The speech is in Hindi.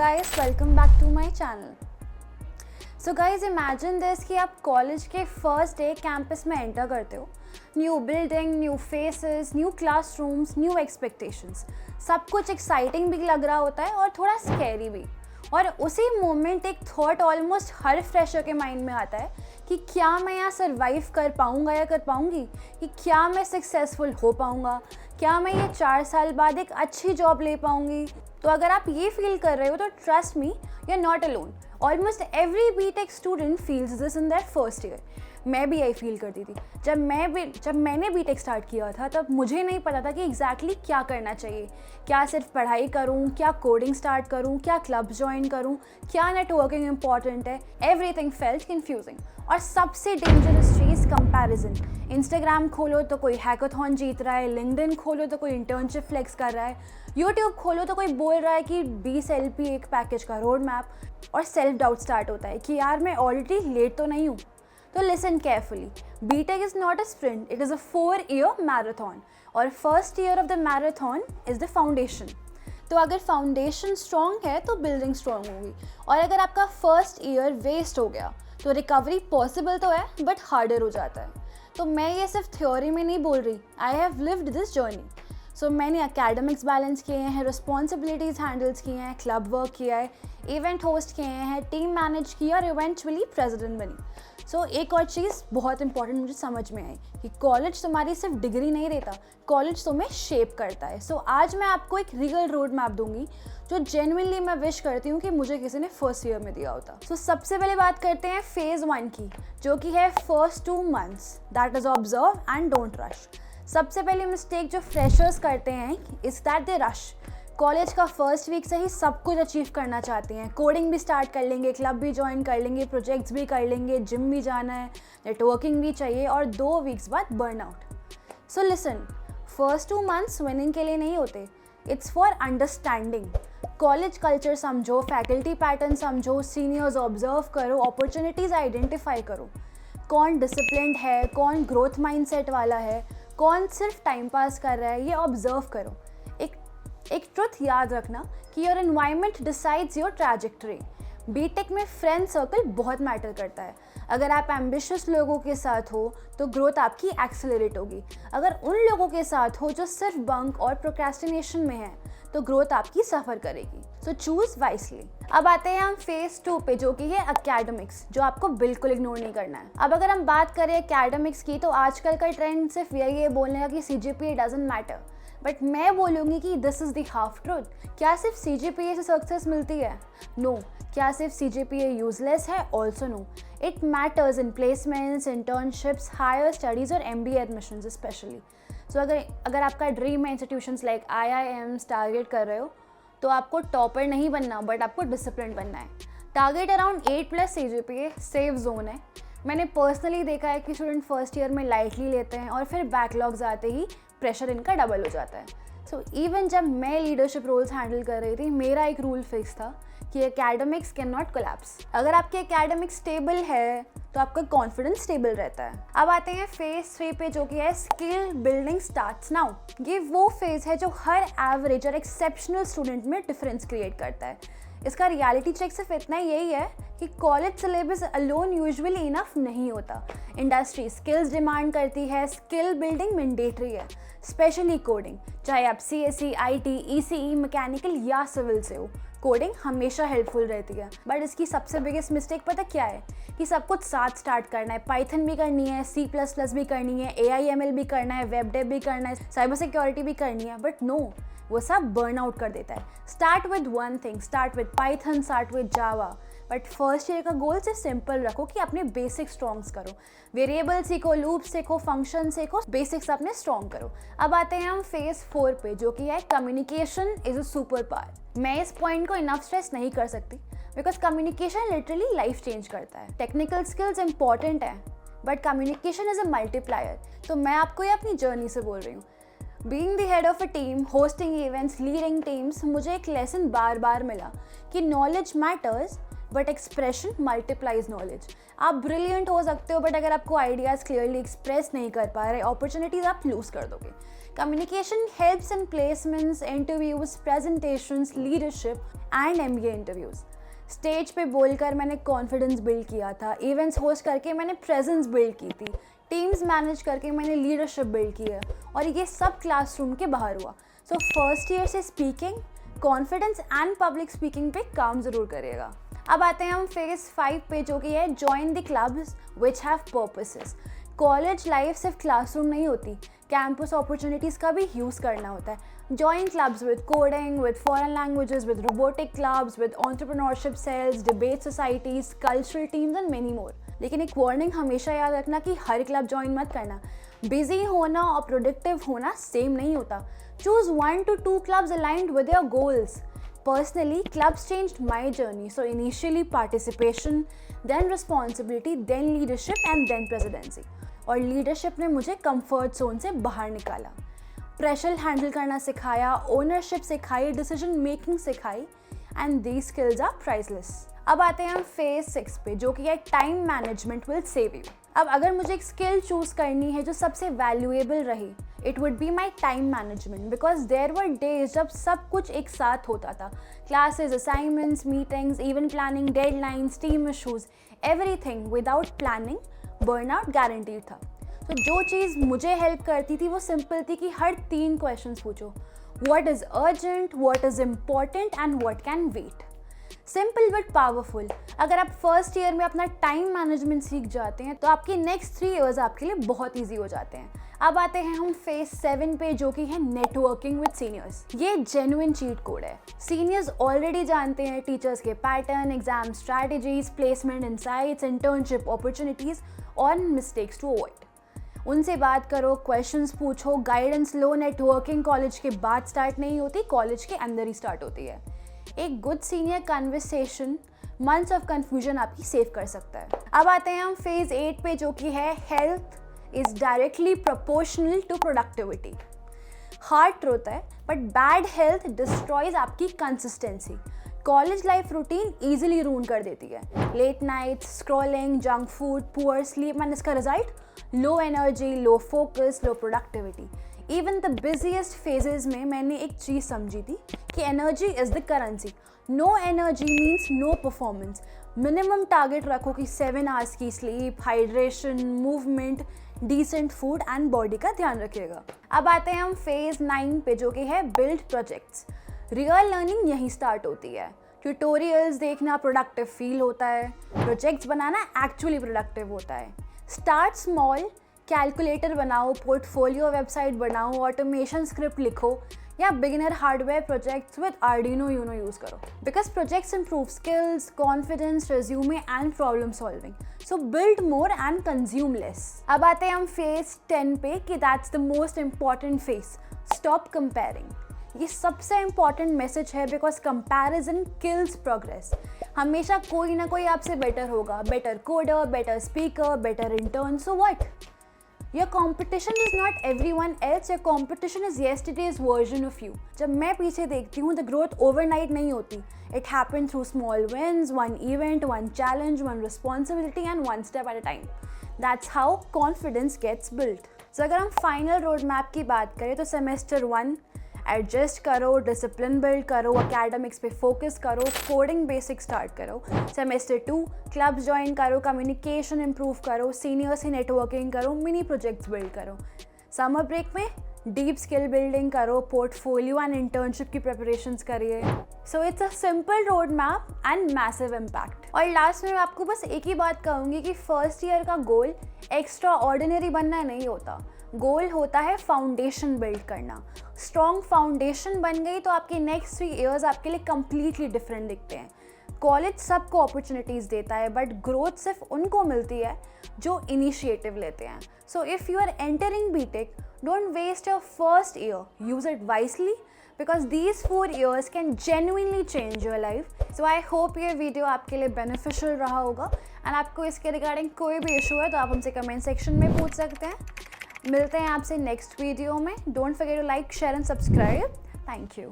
guys, welcome back to my channel. So guys, imagine this कि आप कॉलेज के फर्स्ट डे कैंपस में एंटर करते हो. New building, new faces, new classrooms, new expectations. सब कुछ एक्साइटिंग भी लग रहा होता है और थोड़ा स्कैरी भी. और उसी मोमेंट एक थॉट ऑलमोस्ट हर फ्रेशर के माइंड में आता है कि क्या मैं यहाँ सर्वाइव कर पाऊँगा या कर पाऊँगी, कि क्या मैं सक्सेसफुल हो पाऊँगा, क्या मैं ये 4 साल बाद एक अच्छी जॉब ले पाऊँगी. तो अगर आप ये फील कर रहे हो तो trust me, you are not alone. Almost every BTech student feels this in their first year. मैं भी यही फील करती थी. जब मैंने बीटेक स्टार्ट किया था तब मुझे नहीं पता था कि एग्जैक्टली क्या करना चाहिए. क्या सिर्फ पढ़ाई करूं, क्या कोडिंग स्टार्ट करूं, क्या क्लब ज्वाइन करूं, क्या नेटवर्किंग इंपॉर्टेंट है. Everything felt confusing. और सबसे डेंजरस चीज़ कंपैरिजन. इंस्टाग्राम खोलो तो कोई हैकाथॉन जीत रहा है, लिंक्डइन खोलो तो कोई इंटर्नशिप फ्लेक्स कर रहा है, यूट्यूब खोलो तो कोई बोल रहा है कि 20 LP एक पैकेज का रोड मैप. और सेल्फ डाउट स्टार्ट होता है कि यार मैं ऑलरेडी लेट तो नहीं हूँ. तो listen carefully, BTech is not a sprint, it is a 4-year marathon. और first year of the marathon is the foundation. तो अगर फाउंडेशन स्ट्रॉन्ग है तो बिल्डिंग स्ट्रॉन्ग होगी. और अगर आपका फर्स्ट ईयर वेस्ट हो गया तो रिकवरी पॉसिबल तो है बट हार्डर हो जाता है. तो मैं ये सिर्फ थ्योरी में नहीं बोल रही, I have lived this journey. So मैंने एकेडमिक्स बैलेंस किए हैं, रिस्पॉन्सिबिलिटीज़ हैंडल्स किए हैं, क्लब वर्क किया है, इवेंट होस्ट किए हैं, टीम मैनेज किया और इवेंचुअली प्रेसिडेंट बनी. सो एक और चीज़ बहुत इंपॉर्टेंट मुझे समझ में आई कि कॉलेज तुम्हारी सिर्फ डिग्री नहीं देता, कॉलेज तुम्हें शेप करता है. सो आज मैं आपको एक रियल रोड मैप दूंगी जो जेन्युइनली मैं विश करती हूँ कि मुझे किसी ने फर्स्ट ईयर में दिया होता. सो सबसे पहले बात करते हैं फेज़ 1 की, जो कि है first 2 months. That is observe and don't rush. सबसे पहली मिस्टेक जो फ्रेशर्स करते हैं is that they rush. College का फर्स्ट वीक से ही सब कुछ अचीव करना चाहते हैं. कोडिंग भी स्टार्ट कर लेंगे, क्लब भी ज्वाइन कर लेंगे, प्रोजेक्ट्स भी कर लेंगे, जिम भी जाना है, नेटवर्किंग भी चाहिए और 2 वीक्स बाद burnout. So listen, first 2 months winning के लिए नहीं होते, it's for understanding. College culture समझो, फैकल्टी पैटर्न समझो, सीनियर्स ऑब्जर्व करो, अपॉर्चुनिटीज़ आइडेंटिफाई करो. कौन डिसिप्लिन्ड है, कौन ग्रोथ माइंडसेट वाला है, कौन सिर्फ टाइम पास कर रहा है, ये ऑब्जर्व करो. एक ट्रुथ याद रखना कि your environment decides your trajectory. BTech में फ्रेंड सर्कल बहुत मैटर करता है. अगर आप एम्बिशियस लोगों के साथ हो तो ग्रोथ आपकी एक्सेलरेट होगी. अगर उन लोगों के साथ हो जो सिर्फ बंक और प्रोक्रेस्टिनेशन में है तो ग्रोथ आपकी सफ़र करेगी. सो चूज़ वाइसली. अब आते हैं हम फेज़ 2 पे, जो कि है एकेडमिक्स, जो आपको बिल्कुल इग्नोर नहीं करना है. अब अगर हम बात करें एकेडमिक्स की तो आजकल का ट्रेंड सिर्फ यही है बोलने का कि CGPA डजंट मैटर. बट मैं बोलूँगी कि this is the half truth. क्या सिर्फ CGPA से सक्सेस मिलती है? नो. क्या सिर्फ CGPA यूजलेस है? Also no. It matters in placements, internships, higher studies और MBA एडमिशन्स स्पेशली. सो अगर आपका ड्रीम है इंस्टीट्यूशंस लाइक IIMs टारगेट कर रहे हो तो आपको टॉपर नहीं बनना बट आपको डिसिप्लिन बनना है. Target around 8+ CGPA safe zone है. मैंने पर्सनली देखा है कि स्टूडेंट फर्स्ट ईयर में लाइटली लेते हैं और फिर बैकलॉग्स आते ही प्रेशर इनका डबल हो जाता है. सो इवन जब मैं लीडरशिप रोल्स हैंडल कर रही थी, मेरा एक रूल फिक्स था कि एकेडमिक्स कैन नॉट कोलैप्स. अगर आपके एकेडमिक्स स्टेबल है तो आपका कॉन्फिडेंस स्टेबल रहता है. अब आते हैं फेज़ 3 पे, जो कि है स्किल बिल्डिंग स्टार्ट्स नाउ. ये वो फेज़ है जो हर एवरेज और एक्सेप्शनल स्टूडेंट में डिफरेंस क्रिएट करता है. इसका रियलिटी चेक सिर्फ इतना यही है कि college syllabus alone usually enough नहीं होता. इंडस्ट्री स्किल्स डिमांड करती है, स्किल बिल्डिंग मैंडेटरी है, स्पेशली कोडिंग. चाहे आप CSE, IT, ECE, मैकेनिकल या सिविल से हो, कोडिंग हमेशा हेल्पफुल रहती है. बट इसकी सबसे बिगेस्ट मिस्टेक पता क्या है? कि सब कुछ साथ स्टार्ट करना है. पाइथन भी करनी है, C++ भी करनी है, AI/ML भी करना है, वेब डेव भी करना है, साइबर सिक्योरिटी भी करनी है. बट नो, वो सब बर्न आउट कर देता है. Start with one thing, start with Python, start with Java. But first year का गोल सिर्फ सिंपल रखो कि अपने बेसिक स्ट्रॉन्ग्स करो. वेरिएबल सीखो, लूप सीखो, फंक्शन सीखो, बेसिक्स अपने स्ट्रॉन्ग करो. अब आते हैं हम फेज़ 4 पे, जो कि है communication is a super power. मैं इस पॉइंट को इनफ स्ट्रेस नहीं कर सकती because communication literally life change करता है. टेक्निकल स्किल्स इंपॉर्टेंट है but communication is a multiplier. तो मैं आपको ये अपनी जर्नी से बोल रही हूँ. Being the head of a team, hosting events, leading teams, मुझे एक लेसन बार बार मिला कि knowledge matters but expression multiplies knowledge. आप ब्रिलियंट हो सकते हो बट अगर आपको आइडियाज़ क्लियरली एक्सप्रेस नहीं कर पा रहे, अपॉर्चुनिटीज़ आप लूज़ कर दोगे। Communication helps in placements, interviews, presentations, leadership and MBA interviews. Stage पे बोलकर मैंने कॉन्फिडेंस बिल्ड किया था, इवेंट्स होस्ट करके मैंने प्रेजेंस बिल्ड की थी, टीम्स मैनेज करके मैंने लीडरशिप बिल्ड की है, और ये सब क्लासरूम के बाहर हुआ। सो फर्स्ट ईयर से speaking, confidence and public speaking पे काम ज़रूर करिएगा। अब आते हैं हम फेज 5 पे, जो कि है join the clubs which have purposes. College life सिर्फ क्लासरूम नहीं होती, कैंपस अपॉर्चुनिटीज़ का भी यूज़ करना होता है। Join clubs with coding, with foreign languages, with robotic clubs, with entrepreneurship cells, debate societies, cultural teams and many more. लेकिन एक वार्निंग हमेशा याद रखना कि हर क्लब ज्वाइन मत करना। बिजी होना और प्रोडक्टिव होना सेम नहीं होता। Choose 1 to 2 clubs aligned with your goals. Personally, clubs changed my journey. So initially participation, then responsibility, then leadership and then presidency. और leadership ने मुझे comfort zone से बाहर निकाला, प्रेशर हैंडल करना सिखाया, ओनरशिप सिखाई, डिसीजन मेकिंग सिखाई, and these skills are priceless. अब आते हैं हम फेज 6 पे, जो कि है time management will save you. अब अगर मुझे एक स्किल चूज करनी है जो सबसे वैल्यूएबल रही, it would be my time management, because there were days जब सब कुछ एक साथ होता था। Classes, assignments, meetings, event planning, deadlines, team issues, everything without planning burnout guaranteed था। तो जो चीज़ मुझे हेल्प करती थी वो सिंपल थी कि हर 3 क्वेश्चंस पूछो, what is urgent, what is important and what can wait. Simple but powerful. अगर आप फर्स्ट ईयर में अपना टाइम मैनेजमेंट सीख जाते हैं तो आपके नेक्स्ट 3 ईयर्स आपके लिए बहुत ईजी हो जाते हैं। अब आते हैं हम फेज 7 पे, जो कि है नेटवर्किंग विद सीनियर्स। ये जेन्युइन चीट कोड है। सीनियर्स ऑलरेडी जानते हैं टीचर्स के pattern, exam strategies, placement insights, internship opportunities और मिस्टेक्स टू अवॉइड। उनसे बात करो, क्वेश्चंस पूछो, गाइडेंस लो। नेटवर्किंग कॉलेज के बाद स्टार्ट नहीं होती, कॉलेज के अंदर ही स्टार्ट होती है। एक good senior conversation months of confusion आपकी सेव कर सकता है। अब आते हैं हम फेज 8 पे, जो कि है health is directly proportional to productivity. Hard truth है, बट बैड हेल्थ डिस्ट्रॉयज आपकी consistency. College life routine easily ruin कर देती है। Late night, scrolling, junk food, poor sleep, and इसका result low energy, low focus, low productivity. Even the busiest phases में मैंने एक चीज़ समझी थी कि energy is the currency. No energy means no performance. Minimum target रखो कि 7 आवर्स की sleep, hydration, movement, decent food and body का ध्यान रखिएगा। अब आते हैं हम फेज 9 पे, जो कि है बिल्ड प्रोजेक्ट्स। रियल लर्निंग यहीं स्टार्ट होती है। ट्यूटोरियल्स देखना प्रोडक्टिव फील होता है, प्रोजेक्ट्स बनाना एक्चुअली प्रोडक्टिव होता है। स्टार्ट स्मॉल, कैलकुलेटर बनाओ, पोर्टफोलियो वेबसाइट बनाओ, ऑटोमेशन स्क्रिप्ट लिखो, या beginner hardware projects with Arduino Uno use करो, because projects improve skills, confidence, resume and problem solving. So build more and consume less. अब आते हैं हम फेज 10 पे, कि that's the most important phase, stop comparing. ये सबसे इंपॉर्टेंट मैसेज है, बिकॉज कंपैरिजन किल्स प्रोग्रेस। हमेशा कोई ना कोई आपसे बेटर होगा, better coder, better speaker, better intern. So what? Your competition is not everyone else, your competition is yesterday's version of you. जब मैं पीछे देखती हूँ, द ग्रोथ ओवरनाइट नहीं होती। It happen through small wins, 1 event, 1 challenge, 1 responsibility and 1 step at a time. That's how confidence gets built. So अगर हम फाइनल रोड मैप की बात करें तो सेमेस्टर 1 एडजस्ट करो, डिसिप्लिन बिल्ड करो, एकेडमिक्स पे फोकस करो, कोडिंग बेसिक स्टार्ट करो। सेमेस्टर 2 क्लब्स ज्वाइन करो, कम्युनिकेशन इंप्रूव करो, सीनियर से नेटवर्किंग करो, मिनी प्रोजेक्ट्स बिल्ड करो। समर ब्रेक में डीप स्किल बिल्डिंग करो, पोर्टफोलियो एंड इंटर्नशिप की प्रिपरेशंस करिए। So it's a simple road map and massive impact. और लास्ट में मैं आपको बस एक ही बात कहूँगी कि फर्स्ट ईयर का गोल एक्स्ट्रा ऑर्डिनरी बनना नहीं होता। गोल होता है फाउंडेशन बिल्ड करना। स्ट्रॉन्ग फाउंडेशन बन गई तो आपके नेक्स्ट 3 ईयर्स आपके लिए कंप्लीटली डिफरेंट दिखते हैं। कॉलेज सबको अपॉर्चुनिटीज़ देता है, बट ग्रोथ सिर्फ उनको मिलती है जो इनिशिएटिव लेते हैं। So if you are entering BTech, don't waste your first year, use it wisely, because these 4 years can genuinely change your life. So I hope ये वीडियो आपके लिए बेनिफिशियल रहा होगा, एंड आपको इसके रिगार्डिंग कोई भी इशू है तो आप हमसे कमेंट सेक्शन में पूछ सकते हैं। मिलते हैं आपसे नेक्स्ट वीडियो में। Don't forget to like, share and subscribe. Thank you.